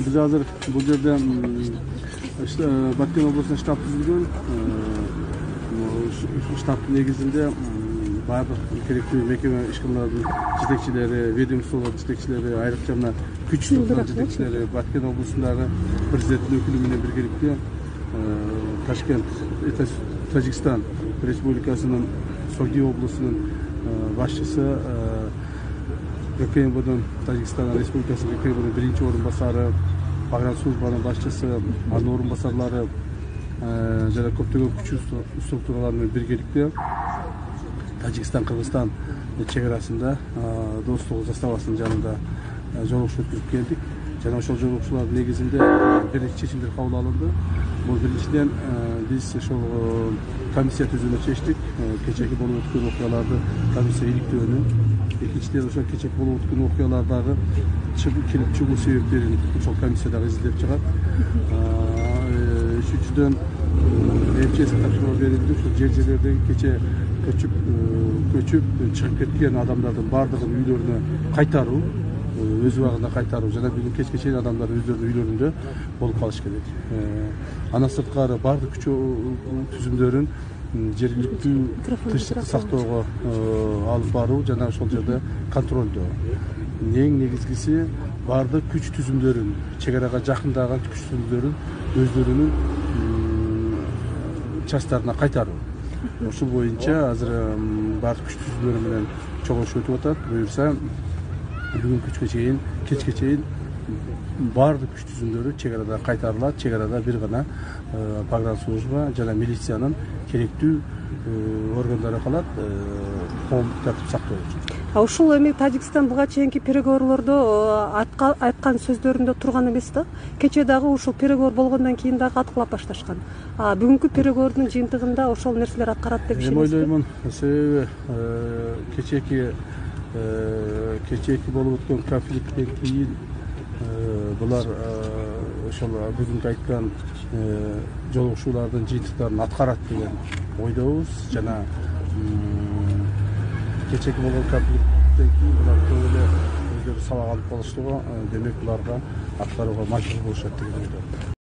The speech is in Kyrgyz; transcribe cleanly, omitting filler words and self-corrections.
Biz hazır bu жерде Баткен облысына штаб түзүлгөн. Штабтын негизинде бардык керектүү мекеме ишканалардын жетекчилери, ведомстволор жетекчилери, айрыкча мына күч структура жетекчилери Баткен облусундагы президенттин өкүлү менен биргеликте Ташкент, Тажикстан Республикасынын Согди облусунун башчысы, ГКМБдын Тажикстан Республикасынын ГКМБдын биринчи орун басары, Погран службанын башчысы, анын орун басарлары жана көптөгөн күч структуралар менен биргеликте Тажикстан, Кыргызстан чек-арасында достук заставасынын жанында жолугушуу өткүзүп келдик. Жана ошол жолугушуулардын негизинде бир чечимдер кабыл алынды. Бул биринчиден биз ошол комиссия түзүүнү чечтик. Кечеги болуп өткөн окуяларды комиссия иликтөөнү. Экинчиден ошол кечеги болуп өткөн окуялардагы келип чыгуу себептерин ошол комиссия дагы изилдеп чыгат. Үчүнчүдөн МЧС тапшырма берилди. Ушул жерлердеги кече көчүп чыгып кеткен адамдардын баардыгын үйлөрүнө кайтаруу, өз убагында кайтаруу жана бүгүн кечке чейин адамдар өздөрүнүн үйлөрүндө болуп калыш керек. Андан сырткары баардык күч түзүмдөрүн жергиликтүү тынчтыкты сактоого алып баруу жана ошол жерде контролдоо. Эң негизгиси баардык күч түзүмдөрүн, чек арага жакындаган күч түзүмдөрүн өздөрүнүн частарына кайтаруу. Ошол боюнча азыр баардык күч түзүмдөрү менен чогулуш өтүп атат. Буюрса бүгүн кечке чейин баардык күч түзүмдөрү чек арада кайтарылат. Чек арада бир гана Погран служба жана милициянын керектүү органдары калат, коомдук тартип сактоо үчүн. Ушул эми Тажикстан буга чейинки переговорлордо айткан сөздөрүндө турган эмес да. Кече дагы ушул переговор болгондон кийин дагы аткылап башташкан. Бүгүнкү переговордун жыйынтыгында ошол нерселер аткарат деп ишенесизби? Ойлоймун, себеби кечээки болуп өткөн конфликттен кийин булар ошол бүгүнкү айткан жолугушуулардын жыйынтыктарын аткарат деген ойдобуз. Жана кечээки болгон конфликттен кийин булар көп эле өздөрү сабак алып калыштыгы, демек буларга аткарууга мажбур болушат деген ойдомун.